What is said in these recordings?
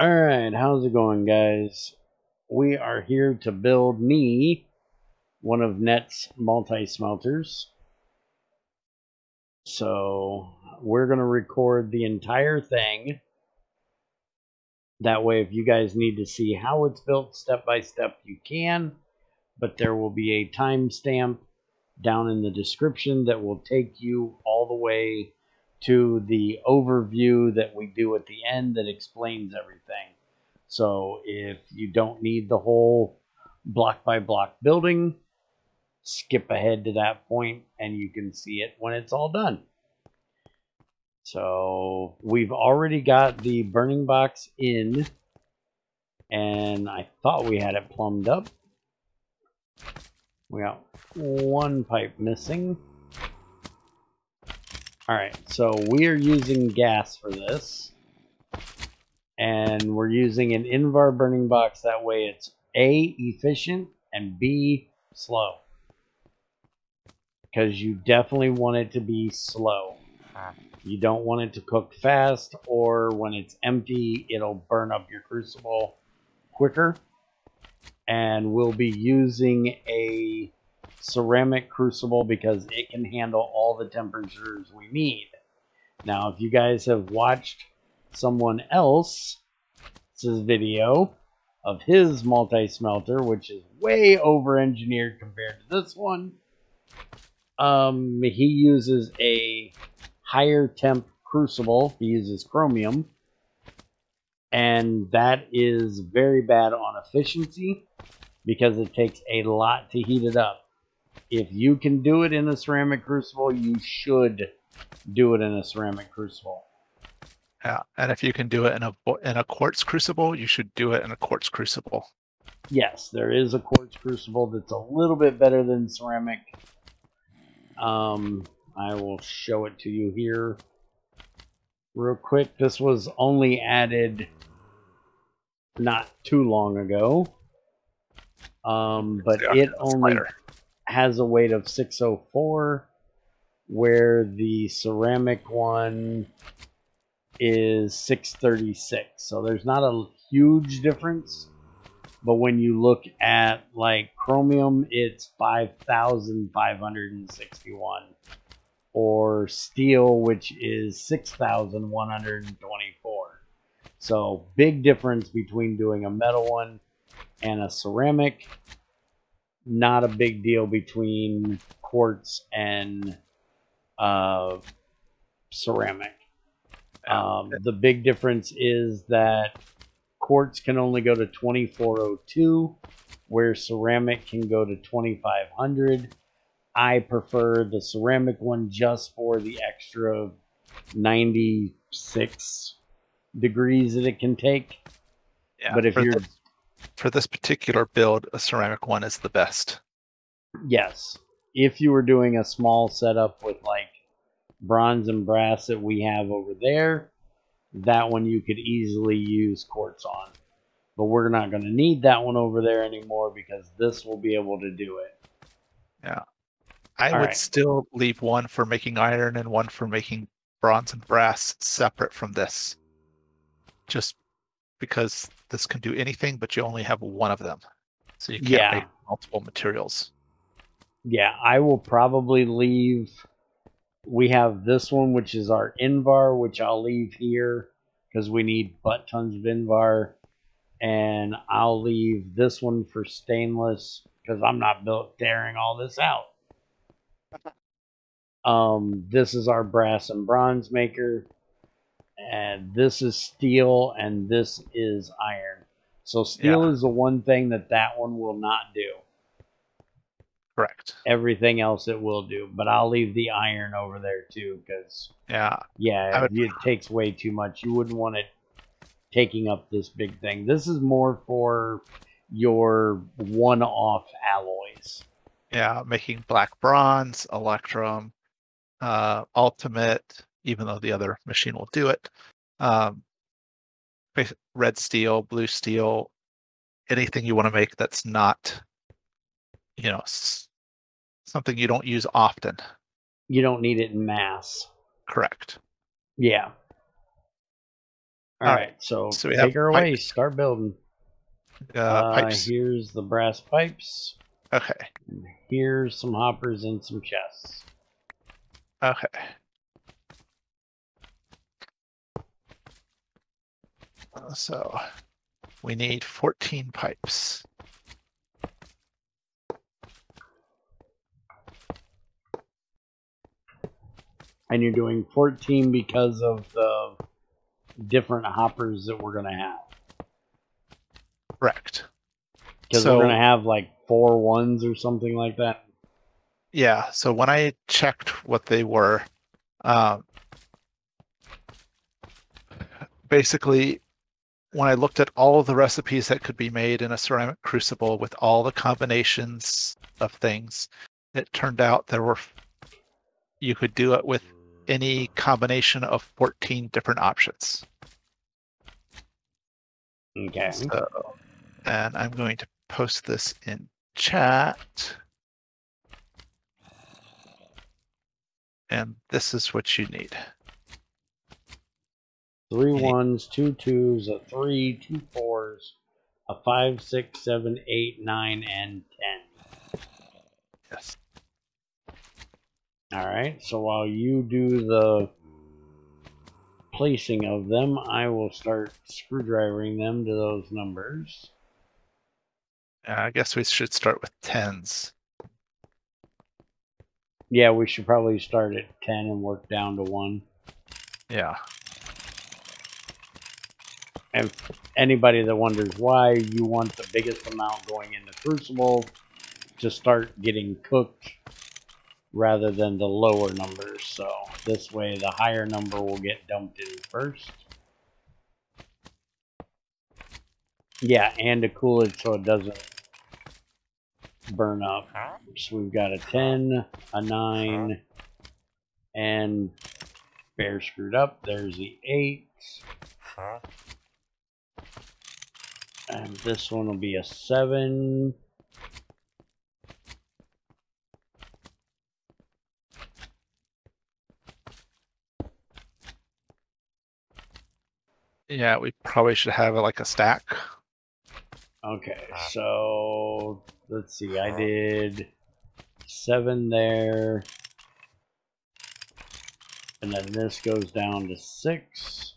Alright, how's it going, guys? We are here to build one of Net's multi-smelters. So, we're going to record the entire thing. That way, if you guys need to see how it's built step by step, you can. But there will be a timestamp down in the description that will take you all the way to the overview that we do at the end that explains everything. So if you don't need the whole block by block building, skip ahead to that point and you can see it when it's all done. So we've already got the burning box in, and I thought we had it plumbed up. We got one pipe missing. Alright, so we are using gas for this. And we're using an Invar burning box. That way it's A, efficient, and B, slow. Because you definitely want it to be slow. You don't want it to cook fast, or when it's empty, it'll burn up your crucible quicker. And we'll be using a ceramic crucible because it can handle all the temperatures we need. Now, if you guys have watched someone else's video of his multi-smelter, which is way over-engineered compared to this one, he uses a higher temp crucible. He uses chromium, and that is very bad on efficiency because it takes a lot to heat it up. If you can do it in a ceramic crucible, you should do it in a ceramic crucible. Yeah, and if you can do it in a quartz crucible, you should do it in a quartz crucible. Yes, there is a quartz crucible that's a little bit better than ceramic. I will show it to you here real quick. This was only added not too long ago, but it only has a weight of 604, where the ceramic one is 636. So there's not a huge difference. But when you look at like chromium, it's 5,561. Or steel, which is 6,124. So big difference between doing a metal one and a ceramic. Not a big deal between quartz and ceramic. The big difference is that quartz can only go to 2402, where ceramic can go to 2500. I prefer the ceramic one just for the extra 96 degrees that it can take. Yeah, but if for this particular build, a ceramic one is the best. Yes, if you were doing a small setup with like bronze and brass that we have over there, that one you could easily use quartz on. But we're not going to need that one over there anymore because this will be able to do it. Yeah. I would still leave one for making iron and one for making bronze and brass separate from this. Just because this can do anything, but you only have one of them. So you can't make multiple materials. Yeah, I will probably leave. We have this one, which is our Invar, which I'll leave here because we need butt tons of Invar. And I'll leave this one for stainless because I'm not tearing all this out. This is our brass and bronze maker. And this is steel, and this is iron. So steel is the one thing that one will not do. Correct. Everything else it will do, but I'll leave the iron over there too because it takes way too much. You wouldn't want it taking up this big thing. This is more for your one-off alloys. Yeah, making black bronze, electrum, ultimate, even though the other machine will do it. Red steel, blue steel, anything you want to make that's not, something you don't use often. You don't need it in mass. Correct. Yeah. All right, so we take have her away. pipes. Start building. Pipes. Here's the brass pipes. Okay. And here's some hoppers and some chests. Okay. So we need 14 pipes. And you're doing 14 because of the different hoppers that we're going to have. Correct. Because we're going to have like 4 ones or something like that. Yeah. So when I checked what they were, basically, when I looked at all of the recipes that could be made in a ceramic crucible with all the combinations of things, it turned out you could do it with any combination of 14 different options. Okay. So, and I'm going to post this in chat. And this is what you need. 3 ones, 2 twos, a 3, 2 fours, a 5, 6, 7, 8, 9, and 10. Yes. All right. So while you do the placing of them, I will start screwdrivering them to those numbers. I guess we should start with 10s. Yeah, we should probably start at 10 and work down to 1. Yeah. And anybody that wonders why you want the biggest amount going in the crucible to start getting cooked rather than the lower numbers. So this way the higher number will get dumped in first. Yeah, and to cool it so it doesn't burn up. So we've got a 10, a 9, and bear screwed up. There's the 8. And this one will be a 7. Yeah, we probably should have like a stack. Okay, so let's see. I did 7 there. And then this goes down to 6.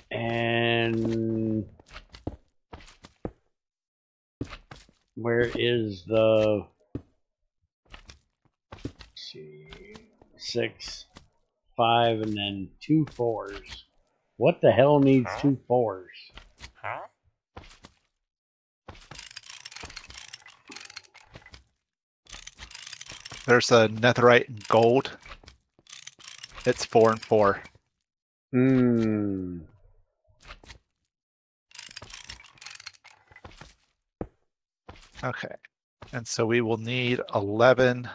And where is the, let's see, 6, 5, and then 2 4s? What the hell needs 2 4s? There's a netherite and gold. It's 4 and 4. Okay. And so we will need 11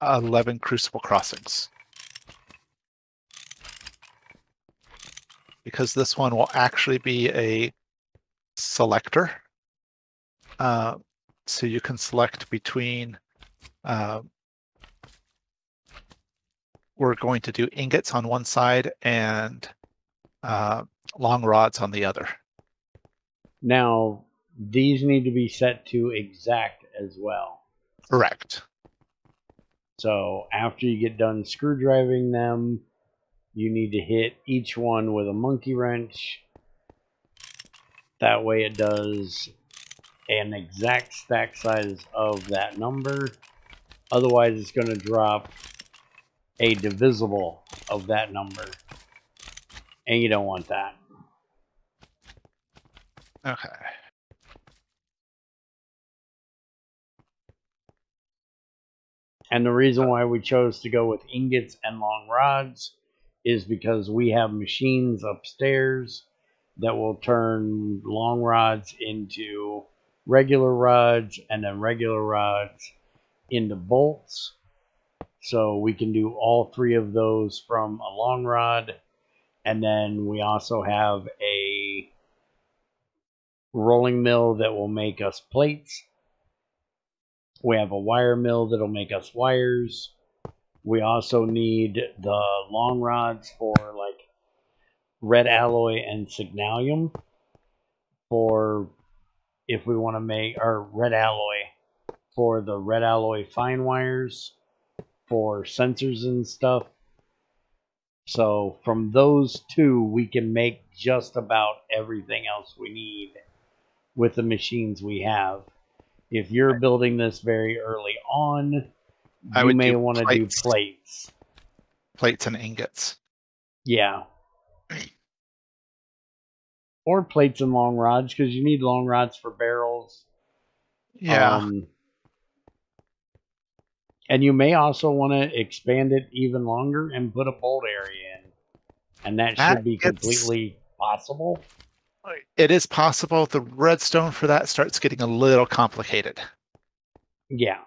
11 crucible crossings. Because this one will actually be a selector. So you can select between, we're going to do ingots on one side and long rods on the other. Now, these need to be set to exact as well. Correct. So after you get done screwdriving them, you need to hit each one with a monkey wrench. That way it does an exact stack size of that number. Otherwise, it's going to drop a divisible of that number. And you don't want that. Okay. And the reason why we chose to go with ingots and long rods is because we have machines upstairs that will turn long rods into regular rods and then regular rods into bolts. So we can do all 3 of those from a long rod. And then we also have a rolling mill that will make us plates. We have a wire mill that'll make us wires. We also need the long rods for like red alloy and signalium for if we want to make our red alloy for the red alloy fine wires for sensors and stuff. So from those two, we can make just about everything else we need with the machines we have. If you're building this very early on, you may want to do plates. Plates and ingots. Yeah. Or plates and long rods, because you need long rods for barrels. Yeah. And you may also want to expand it even longer and put a bolt area in. And that should be completely possible. It is possible. The redstone for that starts getting a little complicated. Yeah.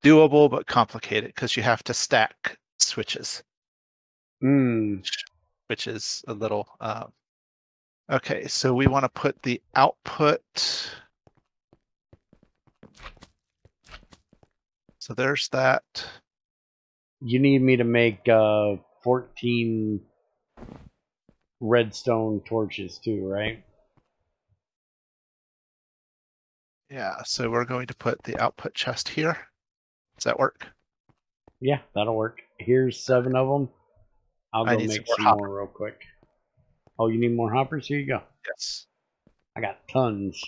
Doable, but complicated because you have to stack switches. Which is a little... okay, so we want to put the output... So there's that. You need me to make 14 redstone torches too, right? Yeah, so we're going to put the output chest here. Does that work? Yeah, that'll work. Here's 7 of them. I'll go make some more real quick. Oh, you need more hoppers? Here you go. Yes. I got tons.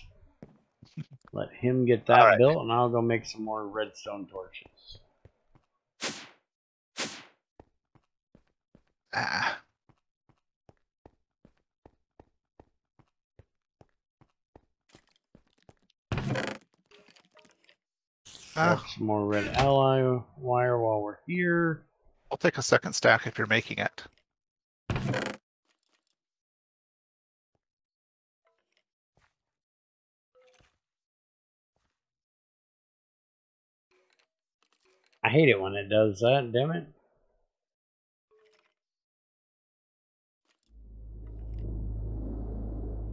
Let him get that built, and I'll go make some more redstone torches. Grab some more red ally wire while we're here. I'll take a second stack if you're making it. I hate it when it does that, damn it.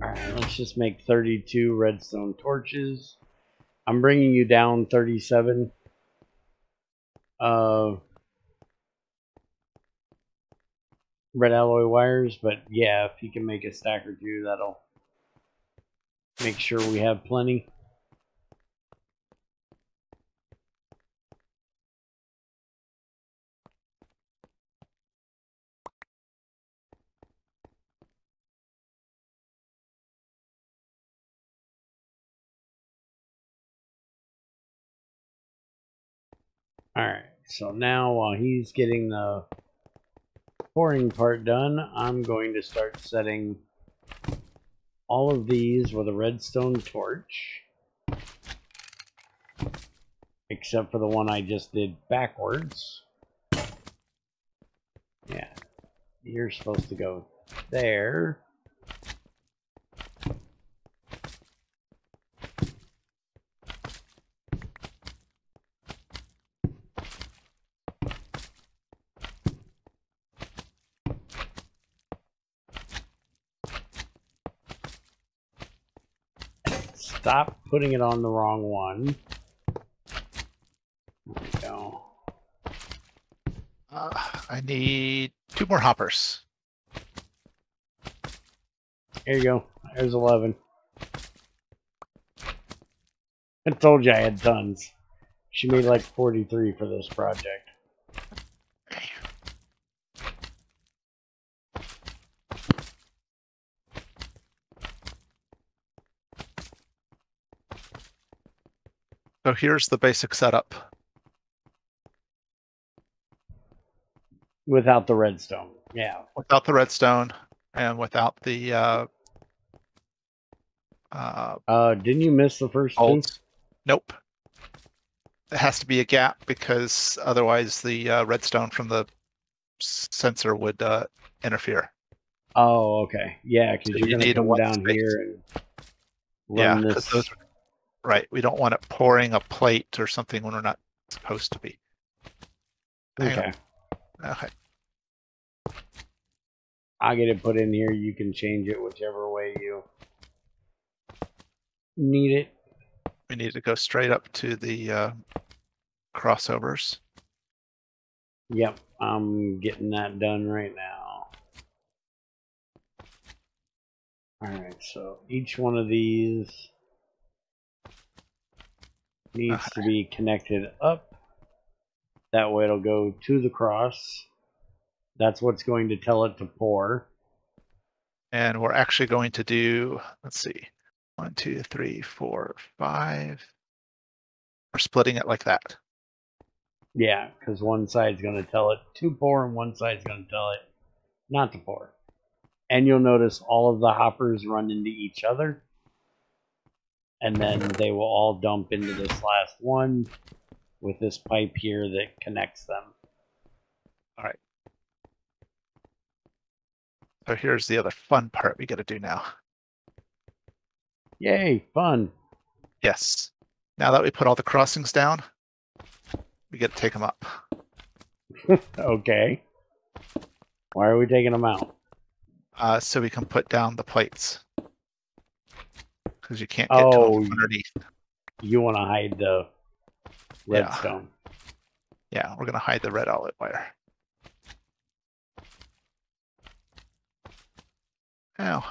Alright, let's just make 32 redstone torches. I'm bringing you down 37. Red alloy wires, but yeah, if you can make a stack or two, that'll make sure we have plenty. Alright, so now while he's getting the pouring part done, I'm going to start setting all of these with a redstone torch. Except for the one I just did backwards. Yeah, you're supposed to go there. Stop putting it on the wrong one. There we go. I need 2 more hoppers. Here you go. There's 11. I told you I had tons. She made like 43 for this project. So here's the basic setup. Without the redstone, yeah. Without the redstone and without the... didn't you miss the first two? Nope. It has to be a gap because otherwise the redstone from the sensor would interfere. Oh, okay. Yeah, because So you're going to come down here and run this. Those, right. We don't want it pouring a plate or something when we're not supposed to be. Okay. Okay. I'll get it put in here. You can change it whichever way you need it. we need to go straight up to the crossovers. Yep, I'm getting that done right now. Alright, so each one of these needs to be connected up. That way it'll go to the cross. That's what's going to tell it to pour. And we're actually going to do, let's see, 1, 2, 3, 4, 5. We're splitting it like that. Yeah, because one side's going to tell it to pour and one side's going to tell it not to pour. And you'll notice all of the hoppers run into each other. And then they will all dump into this last one with this pipe here that connects them. All right. So here's the other fun part we got to do now. Yay, fun. Yes. Now that we put all the crossings down, we get to take them up. Okay. Why are we taking them out? So we can put down the plates. Because you can't get to them from underneath. You want to hide the redstone. Yeah, we're going to hide the red outlet wire. Now,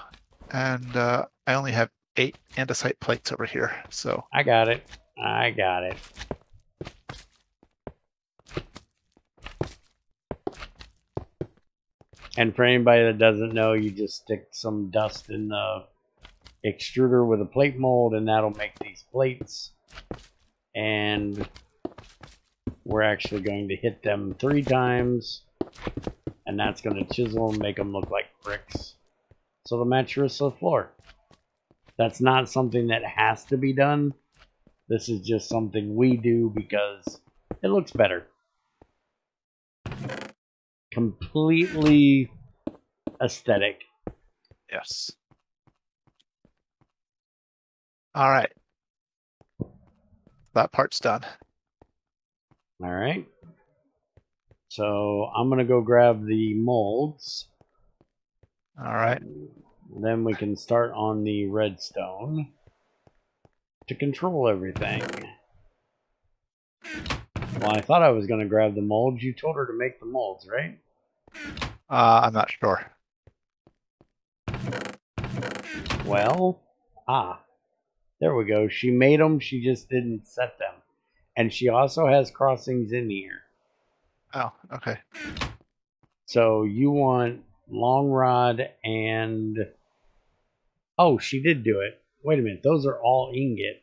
and I only have 8 andesite plates over here, so... I got it. I got it. And for anybody that doesn't know, you just stick some dust in the extruder with a plate mold, and that'll make these plates. And we're actually going to hit them 3 times, and that's going to chisel and make them look like bricks. So they'll match your floor. That's not something that has to be done. This is just something we do because it looks better. Completely aesthetic. Yes. All right. That part's done. All right. So I'm going to go grab the molds. All right. Then we can start on the redstone to control everything. Well, I thought I was going to grab the molds. You told her to make the molds, right? I'm not sure. Well, there we go. She made them. She just didn't set them. And she also has crossings in here. Oh, okay. So you want long rod and... Oh, she did do it. Wait a minute. Those are all ingot.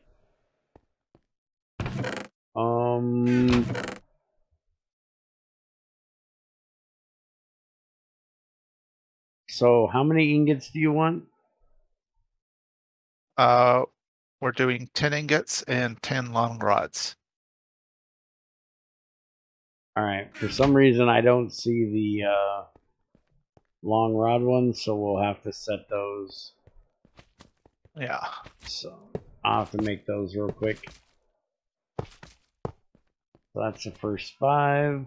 So how many ingots do you want? We're doing 10 ingots and 10 long rods. All right. For some reason, I don't see the long rod ones, so we'll have to set those. Yeah. So I'll have to make those real quick. So that's the first 5.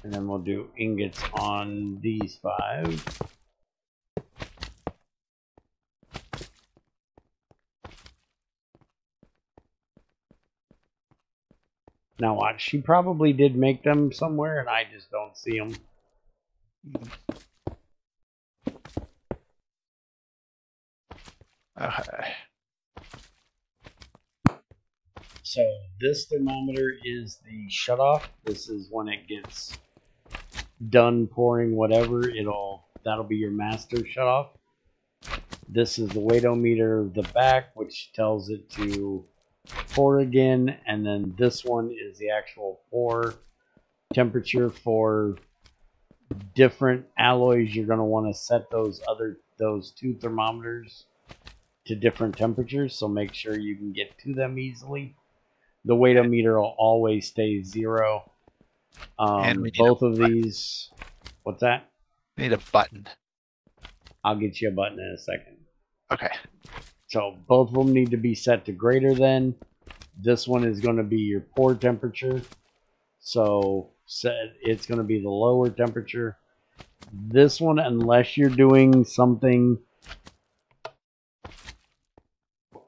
And then we'll do ingots on these 5. Now watch, she probably did make them somewhere and I just don't see them. Okay. So this thermometer is the shutoff. This is when it gets done pouring whatever, that'll be your master shutoff. This is the weightometer, the back, which tells it to pour again, and then this one is the actual pour temperature for different alloys. You're going to want to set those 2 thermometers to different temperatures, so make sure you can get to them easily. The weightometer will always stay 0. And both of these. What's that? We need a button. I'll get you a button in a second. Okay. So both of them need to be set to greater than. This one is going to be your pour temperature. So it's going to be the lower temperature. This one, unless you're doing something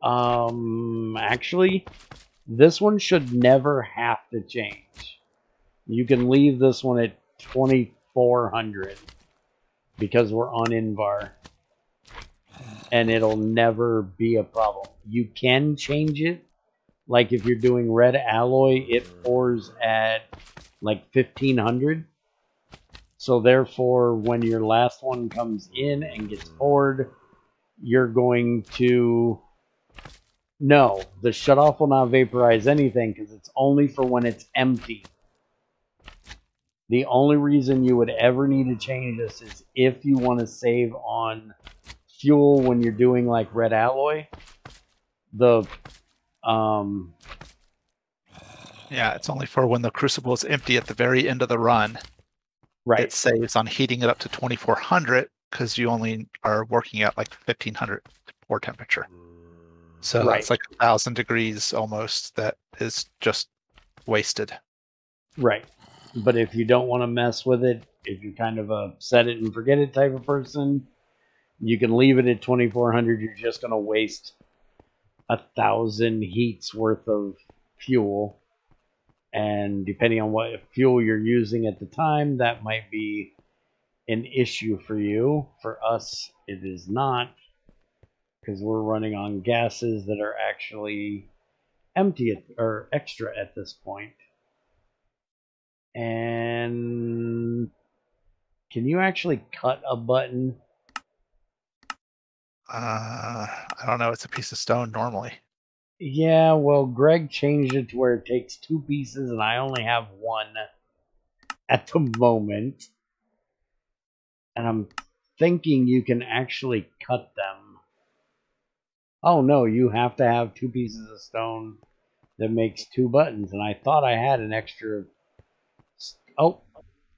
Actually, this one should never have to change. You can leave this one at 2400 because we're on Invar, and it'll never be a problem. You can change it, like if you're doing red alloy, it pours at like 1500. So therefore, when your last one comes in and gets poured, you're going to... No, the shutoff will not vaporize anything because it's only for when it's empty. The only reason you would ever need to change this is if you want to save on fuel when you're doing like red alloy. Yeah, it's only for when the crucible is empty at the very end of the run. Right. It saves on heating it up to 2400 because you only are working at like 1500 pour temperature. So that's like 1000 degrees almost that is just wasted. Right. But if you don't want to mess with it, if you're kind of a set it and forget it type of person, you can leave it at 2400. You're just going to waste 1000 heats worth of fuel. And depending on what fuel you're using at the time, that might be an issue for you. For us, it is not, because we're running on gases that are actually empty or extra at this point. And can you actually cut a button? I don't know. It's a piece of stone normally. Yeah, well, Greg changed it to where it takes 2 pieces, and I only have 1 at the moment. And I'm thinking you can actually cut them. Oh no, you have to have 2 pieces of stone that makes 2 buttons, and I thought I had an extra... Oh,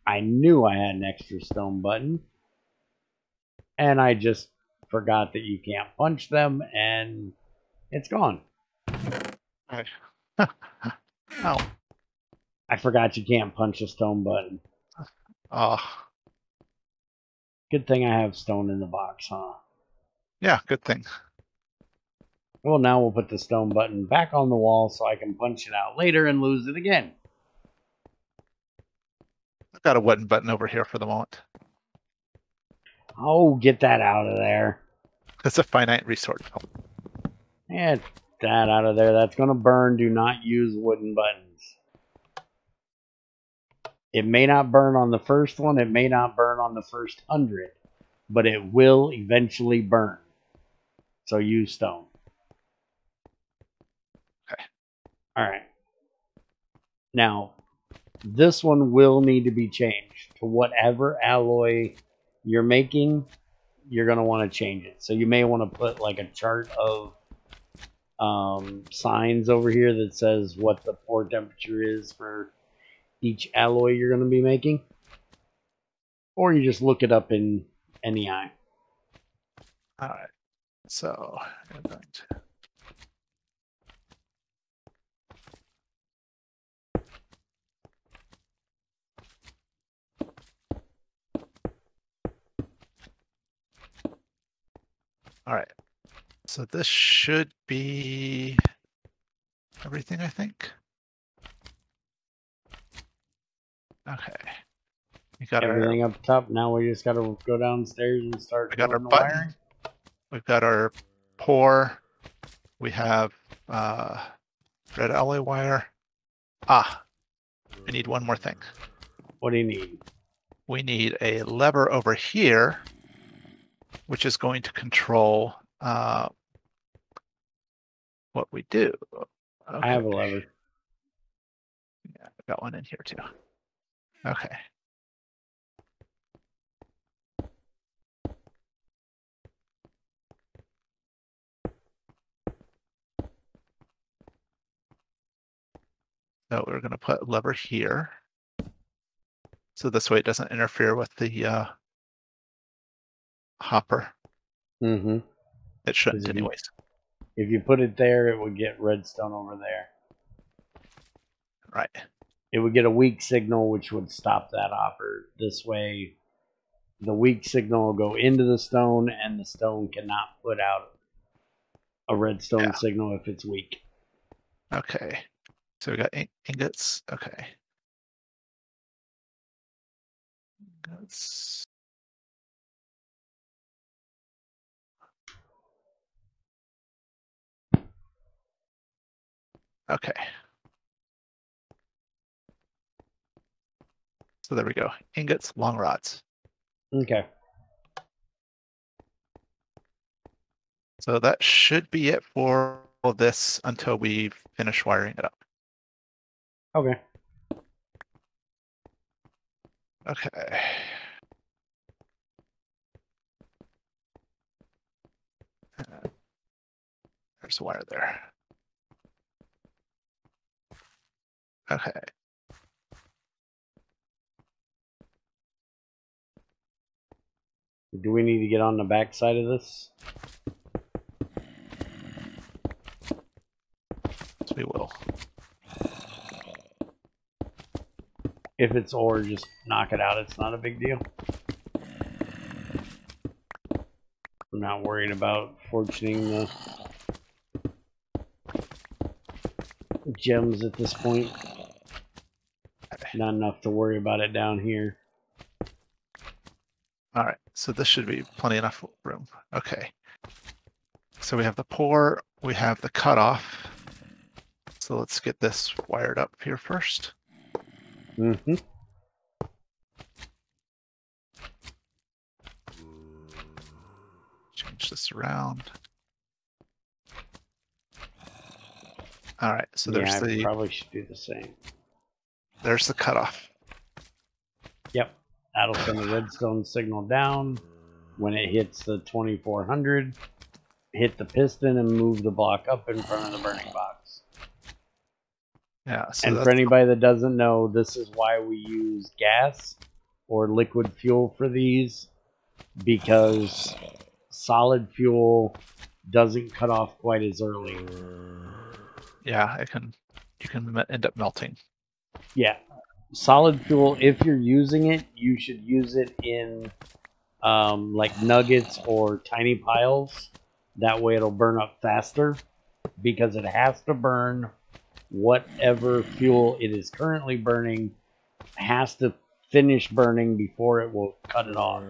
I knew I had an extra stone button, and I just forgot that you can't punch them, and it's gone. Oh. I forgot you can't punch a stone button. Oh. Good thing I have stone in the box, huh? Yeah, good thing. Well, now we'll put the stone button back on the wall so I can punch it out later and lose it again. I've got a wooden button over here for the moment. Oh, get that out of there. It's a finite resource. Get that out of there. That's going to burn. Do not use wooden buttons. It may not burn on the first one. It may not burn on the first 100. But it will eventually burn. So use stone. Okay. Alright. Now, this one will need to be changed to whatever alloy you're making. You're going to want to change it. So you may want to put like a chart of signs over here that says what the pour temperature is for each alloy you're going to be making. Or you just look it up in NEI. Alright. So I'm going to... All right, so this should be everything, I think. Okay, we got everything up top. Now we just got to go downstairs and start doing the wiring. We've got our pour. We have red alloy wire. Ah, I need one more thing. What do you need? We need a lever over here, which is going to control what we do. Okay. I have a lever. Yeah, I've got one in here too. Okay. So we're going to put a lever here. So this way it doesn't interfere with the hopper. Mm-hmm. It shouldn't anyways. If you put it there, it would get redstone over there. Right. It would get a weak signal, which would stop that hopper. This way, the weak signal will go into the stone, and the stone cannot put out a redstone signal if it's weak. Okay. So we got ingots. Okay. Ingots. Okay. So there we go. Ingots, long rods. Okay. So that should be it for this until we finish wiring it up. Okay. Okay. There's a wire there. Okay. Do we need to get on the back side of this? So we will. If it's ore, just knock it out. It's not a big deal. I'm not worried about fortuning the gems at this point. Not enough to worry about it down here. All right, so this should be plenty enough room. Okay. So we have the pour, we have the cutoff. So let's get this wired up here first. Mm-hmm. Change this around. All right, so there's I probably should do the same. There's the cutoff. Yep, that'll send the redstone signal down. When it hits the 2400, hit the piston and move the block up in front of the burning box. Yeah. So and for anybody that doesn't know, this is why we use gas or liquid fuel for these, because solid fuel doesn't cut off quite as early. Yeah, you can end up melting. Yeah. Solid fuel, if you're using it, you should use it in like nuggets or tiny piles. That way it'll burn up faster, because it has to burn whatever fuel it is currently burning, has to finish burning before it will cut it off.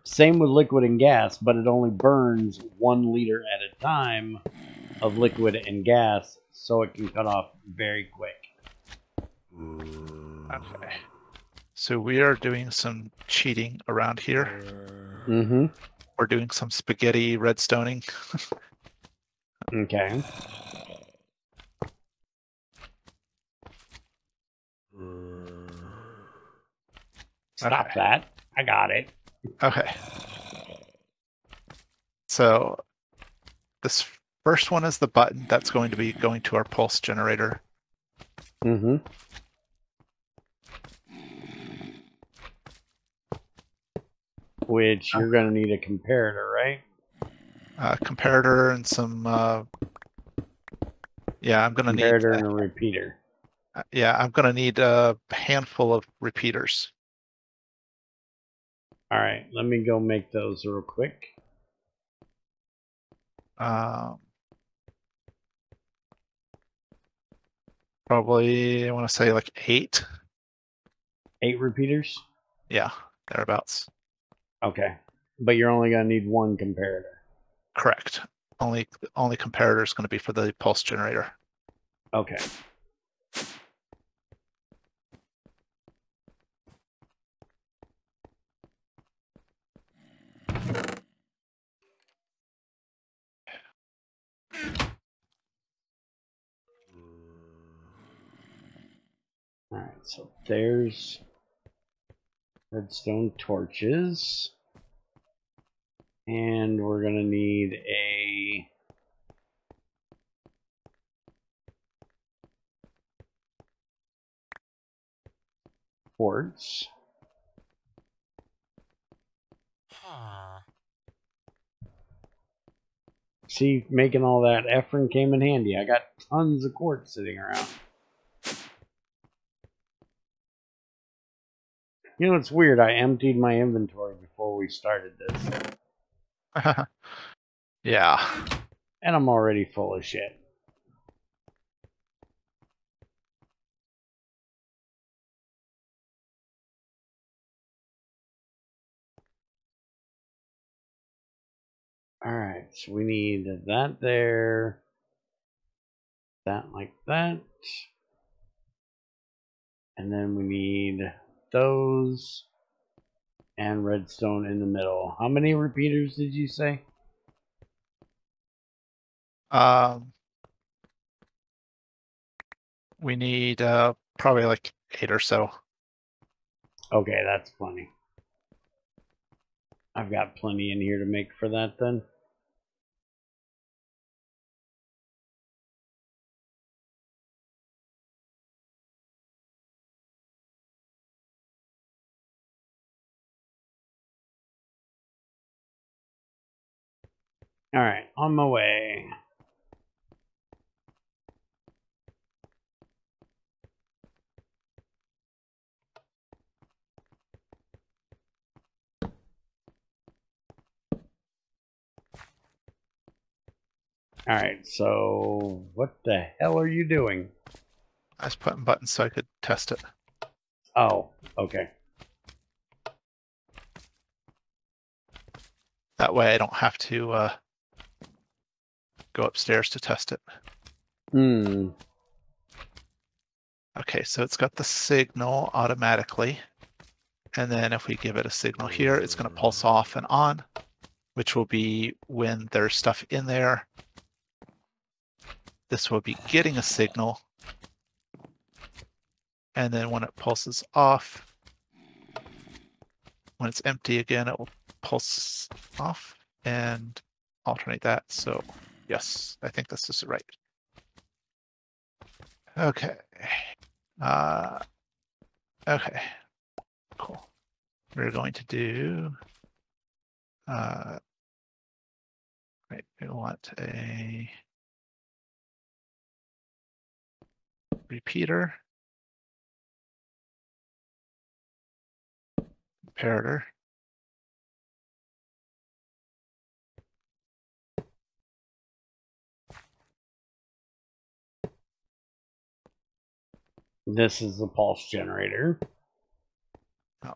Same with liquid and gas, but it only burns 1 liter at a time of liquid and gas, so it can cut off very quick. Okay. So we are doing some cheating around here. Mm-hmm. We're doing some spaghetti redstoning. Okay. Stop that. I got it. Okay. So this first one is the button that's going to be going to our pulse generator. Mm-hmm. Which you're going to need a comparator, right? Comparator and some... yeah, I'm going to need... Comparator and a repeater. Yeah, I'm going to need a handful of repeaters. All right, let me go make those real quick. Probably, I want to say like 8. 8 repeaters? Yeah, thereabouts. Okay, but you're only going to need 1 comparator. Correct. Only comparator is going to be for the pulse generator. Okay. All right, so there's redstone torches. And we're going to need a quartz. See, making all that Efren came in handy. I got tons of quartz sitting around. You know, it's weird. I emptied my inventory before we started this. Yeah. And I'm already full of shit. Alright, so we need that there. That like that. And then we need those and redstone in the middle. How many repeaters did you say? We need probably like 8 or so. Okay, that's plenty. I've got plenty in here to make for that then. Alright, on my way. Alright, so what the hell are you doing? I was putting buttons so I could test it. Oh, okay. That way I don't have to go upstairs to test it. Okay, so it's got the signal automatically. And then if we give it a signal here, it's going to pulse off and on, which will be when there's stuff in there. This will be getting a signal. And then when it pulses off, when it's empty again, it will pulse off and alternate that. So yes, I think this is right. Okay. Okay, cool. We're going to do, right, we want a repeater, comparator. This is the pulse generator. Oh.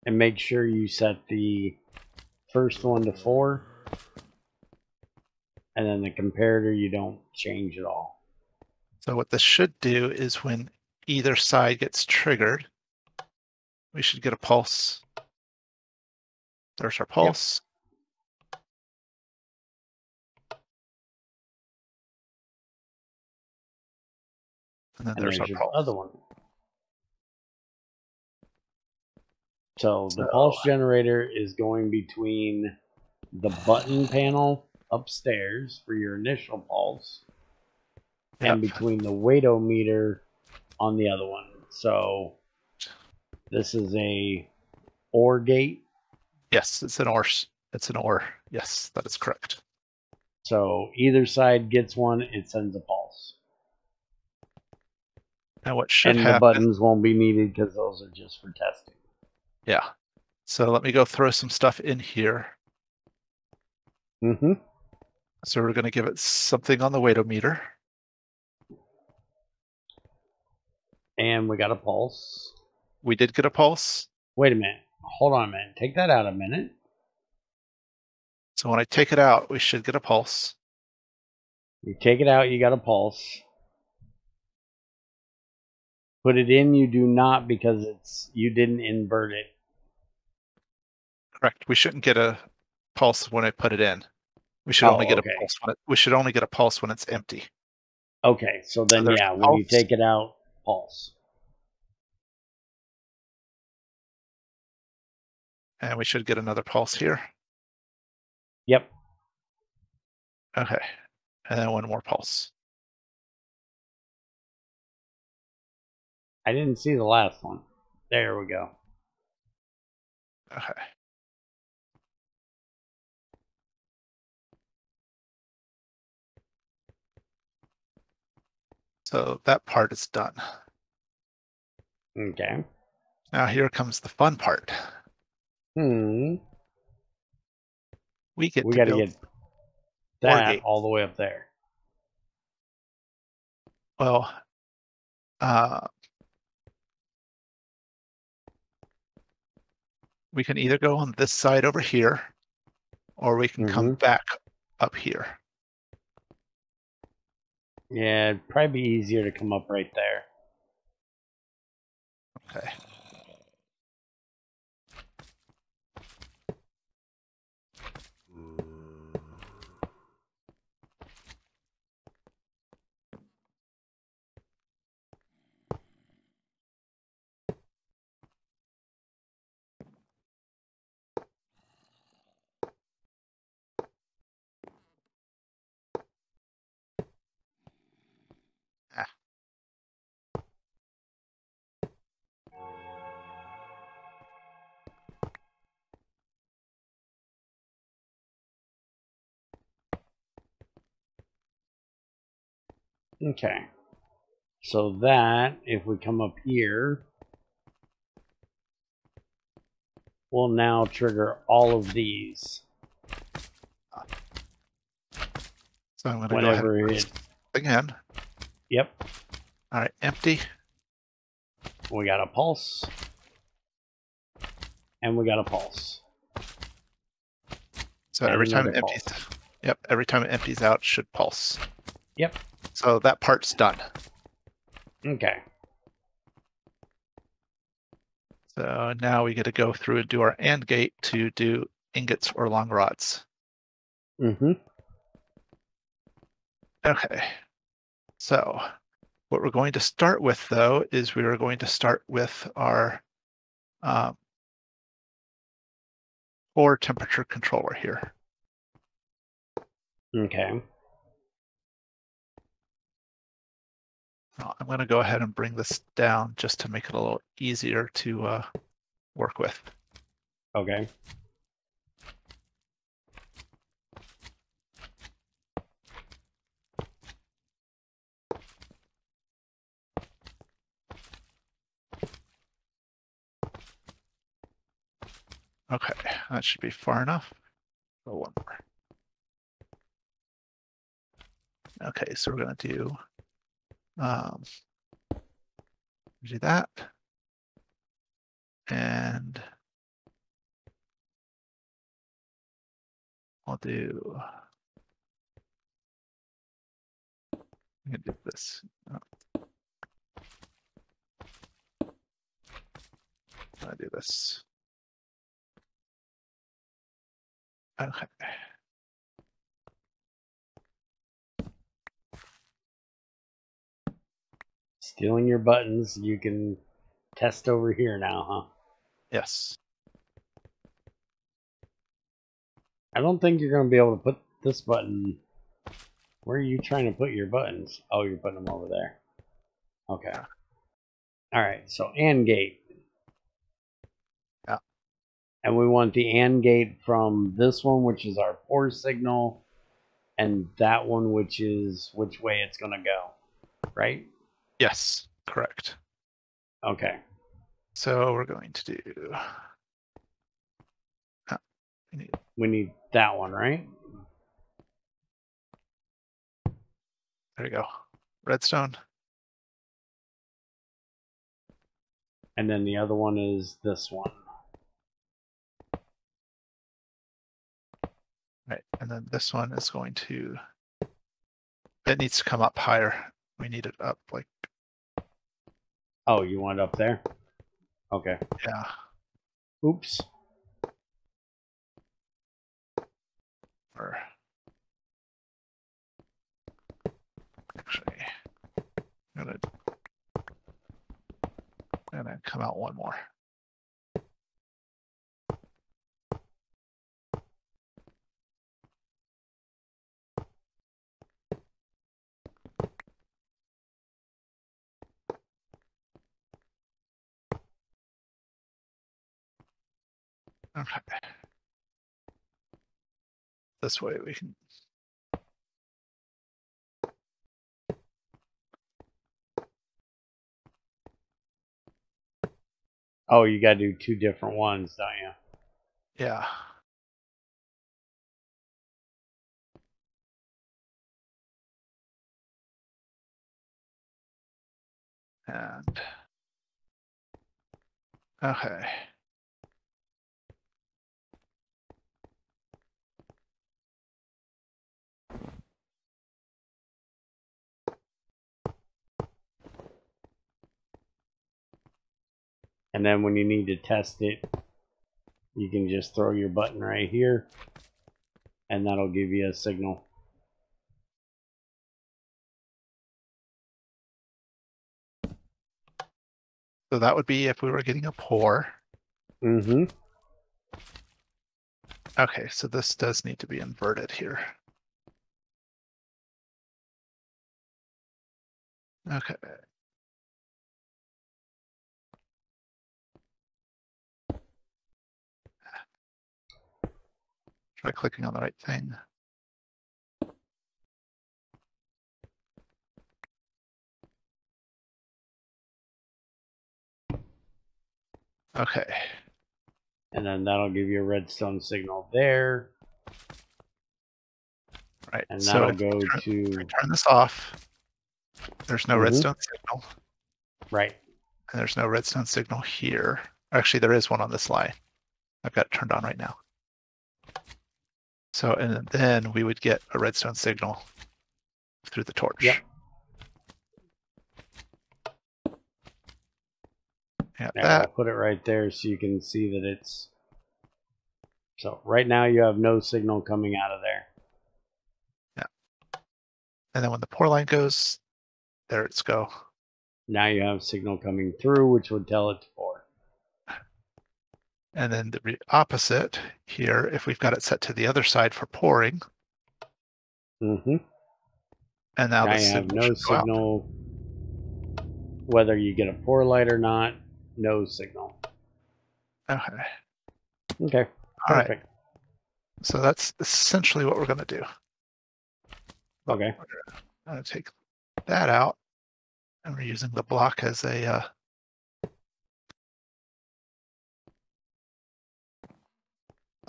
And make sure you set the first one to 4. And then the comparator you don't change at all. So what this should do is when either side gets triggered, we should get a pulse. There's our pulse. Yep. And then there's our pulse. The other one. So the pulse generator is going between the button panel upstairs for your initial pulse, and between the weightometer on the other one. So this is a OR gate. Yes, it's an OR. It's an OR. Yes, that is correct. So either side gets one, it sends a pulse. Now what should happen? And the buttons won't be needed because those are just for testing. Yeah. So let me go throw some stuff in here. So we're going to give it something on the weightometer. And we got a pulse. We did get a pulse. Wait a minute. Hold on a minute. Take that out a minute. So when I take it out, we should get a pulse. You take it out, you got a pulse. Put it in, you do not, because you didn't invert it. Correct. We shouldn't get a pulse when I put it in. We should only get a pulse when we should only get a pulse when it's empty. Okay, so then yeah, when you take it out, pulse. And we should get another pulse here. Yep. Okay. And then one more pulse. I didn't see the last one. There we go. Okay. So that part is done. Okay. Now here comes the fun part. We We get to got to build get that gate. all the way up there. Well, we can either go on this side over here, or we can come back up here. Yeah, it'd probably be easier to come up right there. Okay. Ah. Okay. So that, if we come up here, will now trigger all of these. So I'm going to go ahead and it again. Yep. All right, empty. We got a pulse. And we got a pulse. So every time it empties, every time it empties out, it should pulse. Yep. So that part's done. Okay. So now we get to go through and do our AND gate to do ingots or long rods. Okay. So what we're going to start with, though, is we are going to start with our core temperature controller here. Okay. Now, I'm going to go ahead and bring this down just to make it a little easier to work with. Okay. Okay, that should be far enough. Go one more. Okay, so we're going to do that, and I'll do. I'm going to do this. I do this. Okay. Stealing your buttons, you can test over here now, huh? Yes. I don't think you're going to be able to put this button. Where are you trying to put your buttons? Oh, you're putting them over there. Okay. Yeah. All right, so AND gate. Yeah. And we want the AND gate from this one, which is our pour signal, and that one, which is which way it's going to go, right? Yes, correct. Okay. So we're going to do. We need that one, right? There we go. Redstone. And then the other one is this one. Right, and then this one is going to. It needs to come up higher. We need it up like. Oh, you want it up there? Okay. Yeah. Oops. Or actually, I'm gonna come out one more. Okay. This way we can. Oh, you got to do 2 different ones, don't you? Yeah. And okay. And then when you need to test it, you can just throw your button right here, and that'll give you a signal. So that would be if we were getting a pour. Mm-hmm. Okay, so this does need to be inverted here. Okay. Try clicking on the right thing. Okay. And then that'll give you a redstone signal there. Right. And So that'll go if we to... turn this off, there's no redstone signal. Right. And there's no redstone signal here. Actually, there is one on this line. I've got it turned on right now. So, and then we would get a redstone signal through the torch. Yep. Yeah, There, we'll put it right there so you can see that it's... So right now you have no signal coming out of there. Yeah. And then when the pour line goes, there it's go. Now you have signal coming through, which would tell it to pour. And then the opposite here, if we've got it set to the other side for pouring. Mm-hmm. And now the you have signal no should go out. signal, whether you get a pour light or not, no signal. Okay. Okay, All perfect. right. So that's essentially what we're going to do. Okay. I'm going to take that out, and we're using the block as a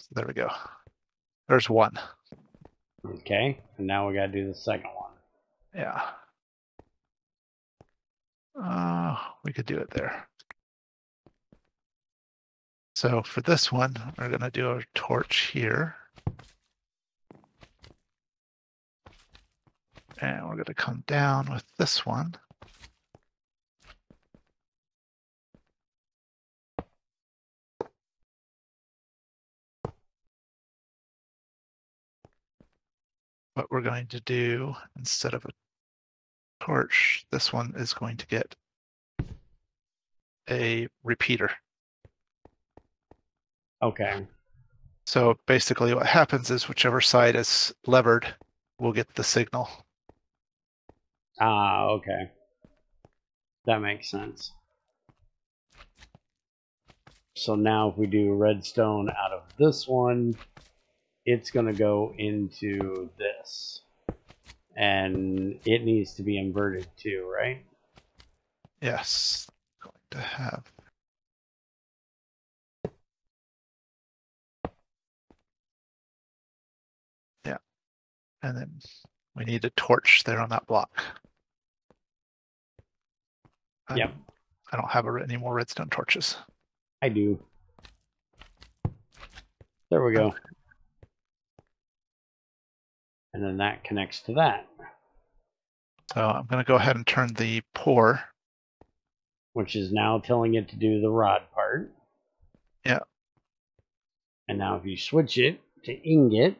so there we go. There's one. Okay, and now we got to do the second one. Yeah. We could do it there. So for this one, we're going to do a torch here. And we're going to come down with this one. What we're going to do, instead of a torch, this one is going to get a repeater. Okay. So basically what happens is whichever side is levered will get the signal. Ah, okay. That makes sense. So now if we do redstone out of this one, it's going to go into this. And it needs to be inverted too, right? Yes. Going to have and then we need a torch there on that block. Yep. I don't have any more redstone torches. I do. There we go. Okay. And then that connects to that. So I'm going to go ahead and turn the pour. Which is now telling it to do the rod part. Yeah. And now if you switch it to ingot,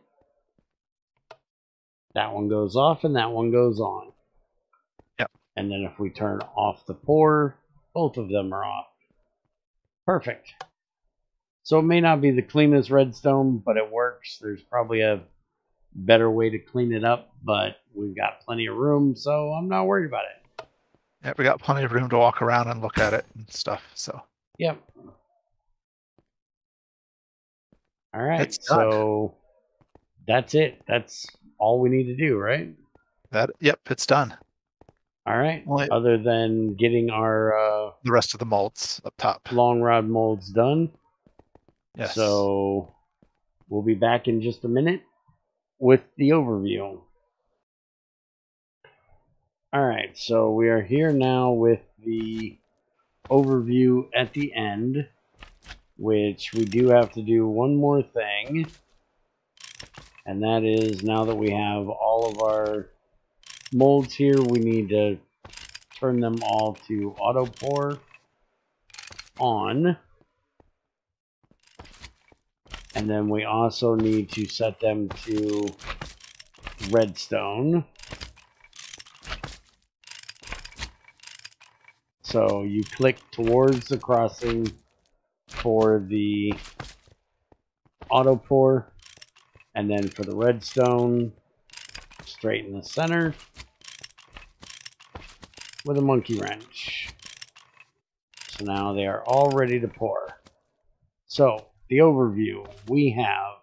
that one goes off and that one goes on. Yep. And then if we turn off the pour, both of them are off. Perfect. So it may not be the cleanest redstone, but it works. There's probably a better way to clean it up, but we've got plenty of room, so I'm not worried about it. Yeah, we got plenty of room to walk around and look at it and stuff. So. Yep. All right. So that's it. That's all we need to do, right? Yep, it's done. All right. Well, Other than getting our the rest of the molds up top. long rod molds done. Yes. So we'll be back in just a minute with the overview. All right. So we are here now with the overview at the end, which we do have to do one more thing. And that is, now that we have all of our molds here, we need to turn them all to auto pour on. And then we also need to set them to redstone. So you click towards the crossing for the auto pour, and then for the redstone, straight in the center with a monkey wrench. So now they are all ready to pour. So the overview, we have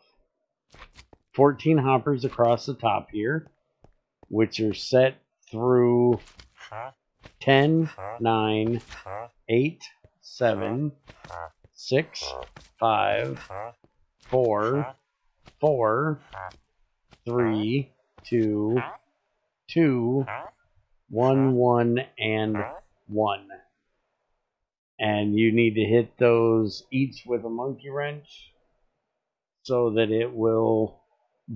14 hoppers across the top here, which are set through 10, 9, 8, 7, 6, 5, 4, 4, 3, 2, 2, 1, 1, and 1. And you need to hit those each with a monkey wrench so that it will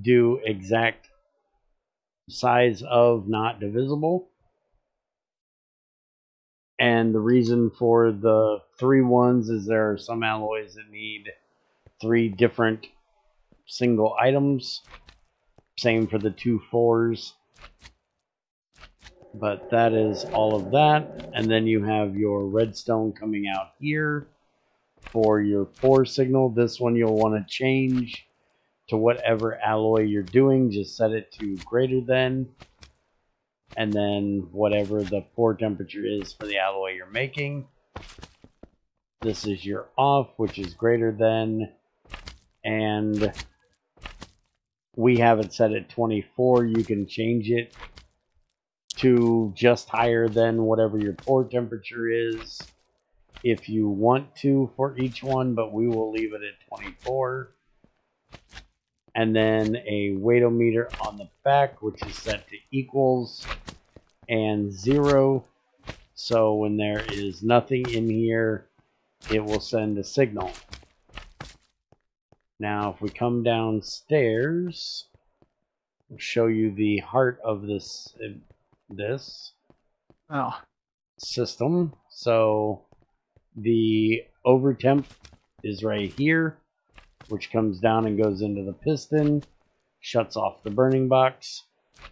do exact size of, not divisible. And the reason for the 3 ones is there are some alloys that need 3 different single items. Same for the 2 4s. But that is all of that. And then you have your redstone coming out here for your pour signal. This one you'll want to change to whatever alloy you're doing. Just set it to greater than, and then whatever the pour temperature is for the alloy you're making. This is your off, which is greater than, and we have it set at 24. You can change it to just higher than whatever your pour temperature is if you want to for each one, but we will leave it at 24. And then a weightometer on the back, which is set to equals and 0. So when there is nothing in here, it will send a signal. Now if we come downstairs, I'll show you the heart of this system. So the over temp is right here, which comes down and goes into the piston, shuts off the burning box,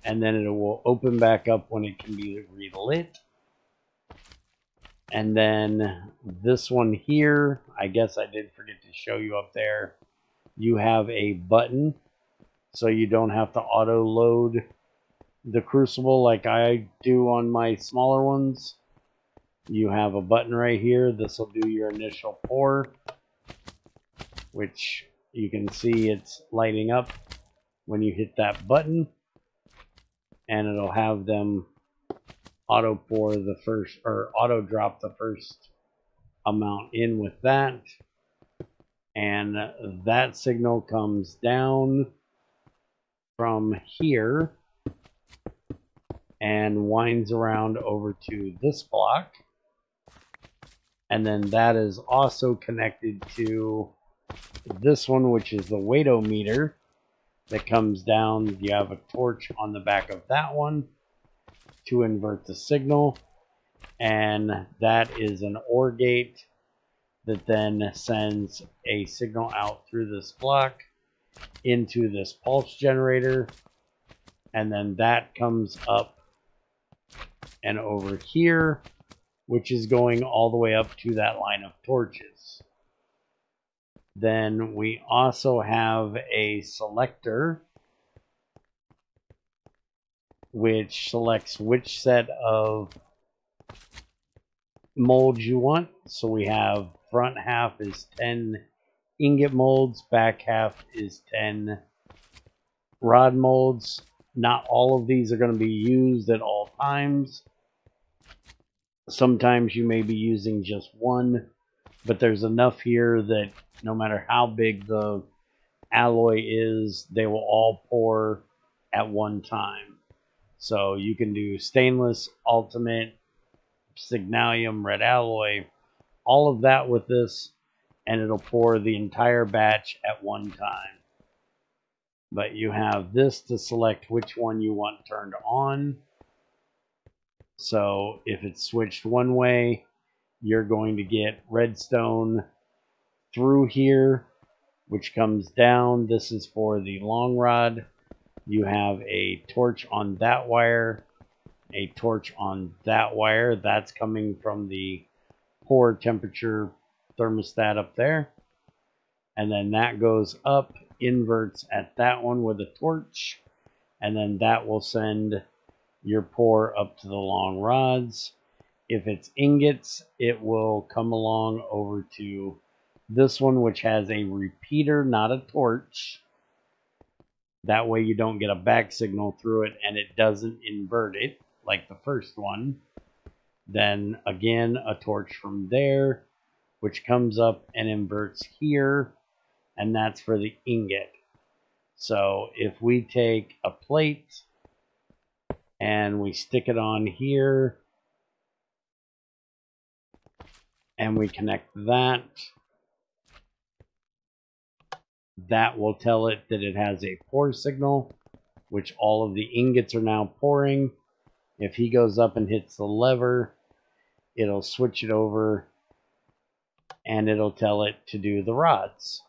and then it will open back up when it can be relit. And then this one here, I guess I did forget to show you up there, you have a button so you don't have to auto load the crucible like I do on my smaller ones. You have a button right here. This will do your initial pour, which you can see it's lighting up when you hit that button, and it'll have them auto pour the first, or auto drop the first amount in with that. And that signal comes down from here and winds around over to this block. And then that is also connected to this one, which is the weightometer that comes down. You have a torch on the back of that one to invert the signal. And that is an OR gate that then sends a signal out through this block into this pulse generator. And then that comes up and over here, which is going all the way up to that line of torches. Then we also have a selector which selects which set of molds you want. So we have front half is 10 ingot molds, back half is 10 rod molds. Not all of these are going to be used at all times. Sometimes you may be using just one, but there's enough here that no matter how big the alloy is, they will all pour at one time. So you can do stainless, ultimate, signalium, red alloy, all of that with this, and it'll pour the entire batch at one time. But you have this to select which one you want turned on. So if it's switched one way, you're going to get redstone through here, which comes down. This is for the long rod. You have a torch on that wire, a torch on that wire. That's coming from the pour temperature thermostat up there. And then that goes up, inverts at that one with a torch, and then that will send your pour up to the long rods. If it's ingots, it will come along over to this one, which has a repeater, not a torch. That way you don't get a back signal through it and it doesn't invert it like the first one. Then again, a torch from there, which comes up and inverts here, and that's for the ingot. So if we take a plate and we stick it on here and we connect that, that will tell it that it has a pour signal, which all of the ingots are now pouring. If he goes up and hits the lever, it'll switch it over and it'll tell it to do the rods.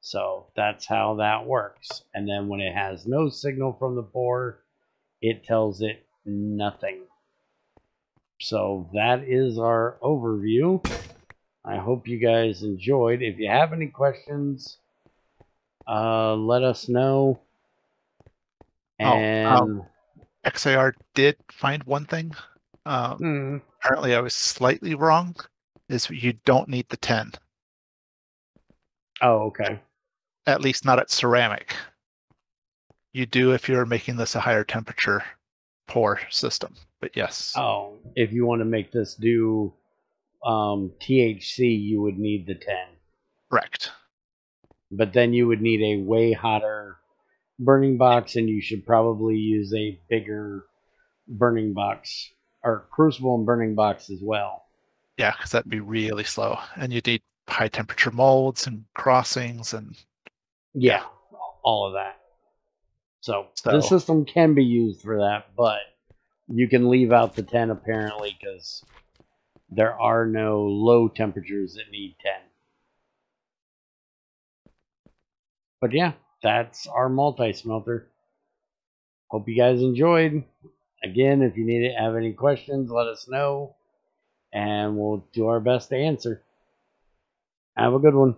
So that's how that works. And then when it has no signal from the pour, it tells it nothing. So that is our overview. I hope you guys enjoyed. If you have any questions, let us know. And XAR did find one thing. Apparently I was slightly wrong. Is you don't need the 10. Oh, okay. At least not at ceramic. You do if you're making this a higher temperature pour system. But yes. Oh, if you want to make this do THC, you would need the 10. Correct. But then you would need a way hotter burning box, and you should probably use a bigger burning box, or crucible and burning box as well. Yeah, because that'd be really slow. And you'd need high temperature molds and crossings and yeah, all of that. So this system can be used for that, but you can leave out the 10 apparently because there are no low temperatures that need 10. But yeah, that's our multi-smelter. Hope you guys enjoyed. Again, if you need to have any questions, let us know, and we'll do our best to answer. Have a good one.